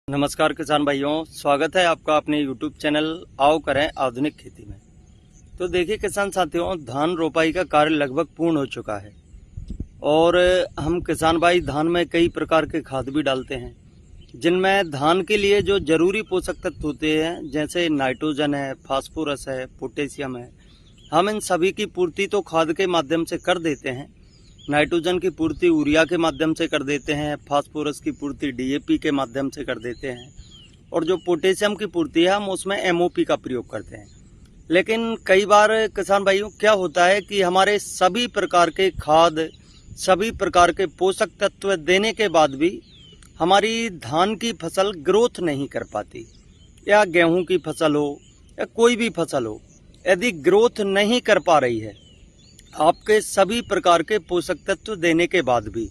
नमस्कार किसान भाइयों, स्वागत है आपका अपने YouTube चैनल आओ करें आधुनिक खेती में। तो देखिए किसान साथियों, धान रोपाई का कार्य लगभग पूर्ण हो चुका है और हम किसान भाई धान में कई प्रकार के खाद भी डालते हैं, जिनमें धान के लिए जो जरूरी पोषक तत्व होते हैं जैसे नाइट्रोजन है, फास्फोरस है, पोटेशियम है, हम इन सभी की पूर्ति तो खाद के माध्यम से कर देते हैं। नाइट्रोजन की पूर्ति यूरिया के माध्यम से कर देते हैं, फास्फोरस की पूर्ति डीएपी के माध्यम से कर देते हैं और जो पोटेशियम की पूर्ति है हम उसमें एमओपी का प्रयोग करते हैं। लेकिन कई बार किसान भाइयों क्या होता है कि हमारे सभी प्रकार के खाद, सभी प्रकार के पोषक तत्व देने के बाद भी हमारी धान की फसल ग्रोथ नहीं कर पाती, या गेहूं की फसल हो या कोई भी फसल हो, यदि ग्रोथ नहीं कर पा रही है आपके सभी प्रकार के पोषक तत्व देने के बाद भी,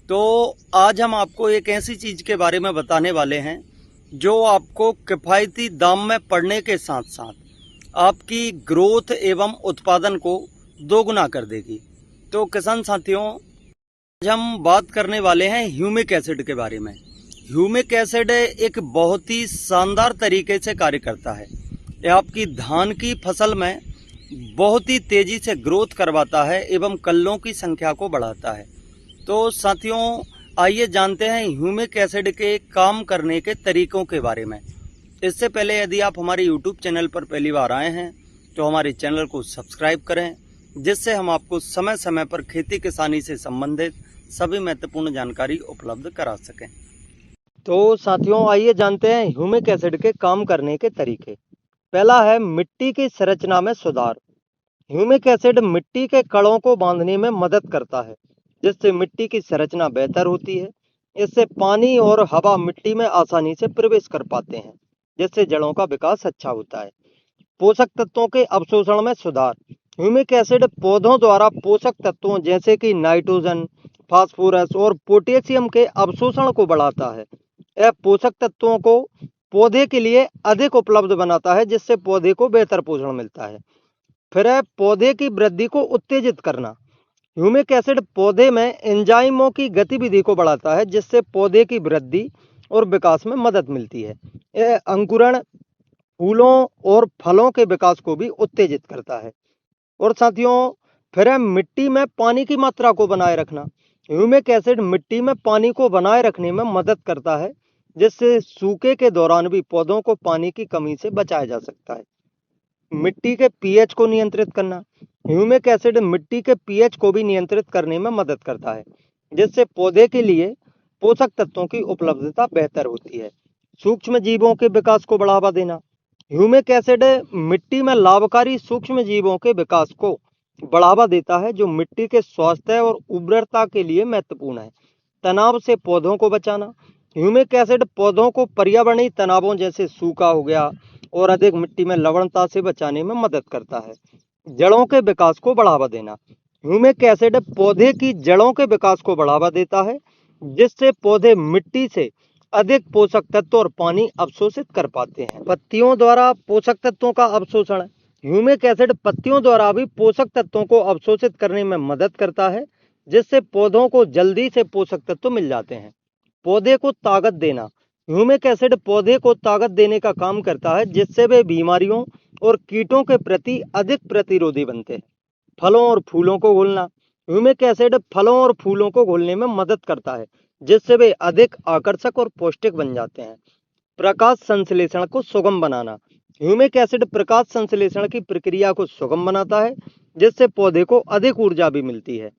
तो आज हम आपको एक ऐसी चीज के बारे में बताने वाले हैं जो आपको किफायती दाम में पड़ने के साथ साथ आपकी ग्रोथ एवं उत्पादन को दोगुना कर देगी। तो किसान साथियों, आज हम बात करने वाले हैं ह्यूमिक एसिड के बारे में। ह्यूमिक एसिड एक बहुत ही शानदार तरीके से कार्य करता है। यह आपकी धान की फसल में बहुत ही तेजी से ग्रोथ करवाता है एवं कल्लों की संख्या को बढ़ाता है। तो साथियों, आइए जानते हैं ह्यूमिक एसिड के काम करने के तरीकों के बारे में। इससे पहले यदि आप हमारे YouTube चैनल पर पहली बार आए हैं तो हमारे चैनल को सब्सक्राइब करें, जिससे हम आपको समय समय पर खेती किसानी से संबंधित सभी महत्वपूर्ण जानकारी उपलब्ध करा सकें। तो साथियों, आइए जानते हैं ह्यूमिक एसिड के काम करने के तरीके। पहला है मिट्टी की संरचना में सुधार। ह्यूमिक एसिड मिट्टी के कणों को बांधने में मदद करता है, जिससे मिट्टी की संरचना बेहतर होती है। इससे पानी और हवा मिट्टी में आसानी से प्रवेश कर पाते हैं, जिससे जड़ों का विकास अच्छा होता है। पोषक तत्वों के अवशोषण में सुधार। ह्यूमिक एसिड पौधों द्वारा पोषक तत्वों जैसे कि नाइट्रोजन, फास्फोरस और पोटेशियम के अवशोषण को बढ़ाता है। यह पोषक तत्वों को पौधे के लिए अधिक उपलब्ध बनाता है, जिससे पौधे को बेहतर पोषण मिलता है। फिर है पौधे की वृद्धि को उत्तेजित करना। ह्यूमिक एसिड पौधे में एंजाइमों की गतिविधि को बढ़ाता है, जिससे पौधे की वृद्धि और विकास में मदद मिलती है। यह अंकुरण, फूलों और फलों के विकास को भी उत्तेजित करता है। और साथियों, फिर है मिट्टी में पानी की मात्रा को बनाए रखना। ह्यूमिक एसिड मिट्टी में पानी को बनाए रखने में मदद करता है, जिससे सूखे के दौरान भी पौधों को पानी की कमी से बचाया जा सकता है। मिट्टी के पीएच को नियंत्रित करना। ह्यूमिक एसिड मिट्टी के पीएच को भी नियंत्रित करने में मदद करता है, जिससे पौधे के लिए पोषक तत्वों की उपलब्धता बेहतर होती है। सूक्ष्म जीवों के विकास को बढ़ावा देना। ह्यूमिक एसिड मिट्टी में लाभकारी सूक्ष्म जीवों के विकास को बढ़ावा देता है, जो मिट्टी के स्वास्थ्य और उर्वरता के लिए महत्वपूर्ण है। तनाव से पौधों को बचाना। ह्यूमिक एसिड पौधों को पर्यावरणीय तनावों जैसे सूखा हो गया और अधिक मिट्टी में लवणता से बचाने में मदद करता है। जड़ों के विकास को बढ़ावा देना। ह्यूमिक एसिड पौधे की जड़ों के विकास को बढ़ावा देता है, जिससे पौधे मिट्टी से अधिक पोषक तत्व और पानी अवशोषित कर पाते हैं। पत्तियों द्वारा पोषक तत्वों का अवशोषण। ह्यूमिक एसिड पत्तियों द्वारा भी पोषक तत्वों को अवशोषित करने में मदद करता है, जिससे पौधों को जल्दी से पोषक तत्व मिल जाते हैं। पौधे को ताकत देना। ह्यूमिक एसिड पौधे को ताकत देने का काम करता है, जिससे वे बीमारियों और कीटों के प्रति अधिक प्रतिरोधी बनते हैं। फलों और फूलों को घोलना। ह्यूमिक एसिड फलों और फूलों को घोलने में मदद करता है, जिससे वे अधिक आकर्षक और पौष्टिक बन जाते हैं। प्रकाश संश्लेषण को सुगम बनाना। ह्यूमिक एसिड प्रकाश संश्लेषण की प्रक्रिया को सुगम बनाता है, जिससे पौधे को अधिक ऊर्जा भी मिलती है।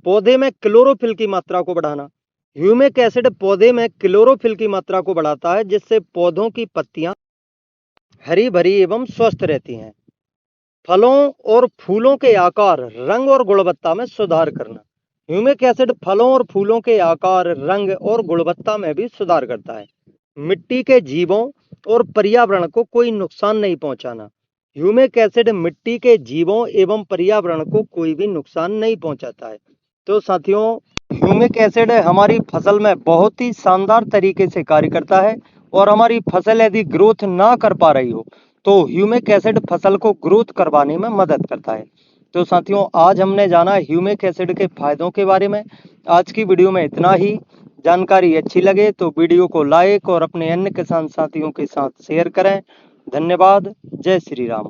पौधे में क्लोरोफिल की मात्रा को बढ़ाना। ह्यूमिक एसिड पौधे में क्लोरोफिल की मात्रा को बढ़ाता है, जिससे पौधों की पत्तियां हरी भरी एवं स्वस्थ रहती हैं। फलों और फूलों के आकार, रंग और गुणवत्ता में सुधार करना। ह्यूमिक एसिड फलों और फूलों के आकार, रंग और गुणवत्ता में भी सुधार करता है। मिट्टी के जीवों और पर्यावरण को कोई नुकसान नहीं पहुंचाना। ह्यूमिक एसिड मिट्टी के जीवों एवं पर्यावरण को कोई भी नुकसान नहीं पहुंचाता है। तो साथियों, ह्यूमिक एसिड हमारी फसल में बहुत ही शानदार तरीके से कार्य करता है और हमारी फसल यदि ग्रोथ ना कर पा रही हो तो ह्यूमिक एसिड फसल को ग्रोथ करवाने में मदद करता है। तो साथियों, आज हमने जाना ह्यूमिक एसिड के फायदों के बारे में। आज की वीडियो में इतना ही। जानकारी अच्छी लगे तो वीडियो को लाइक और अपने अन्य किसान साथियों के साथ शेयर करें। धन्यवाद। जय श्री राम।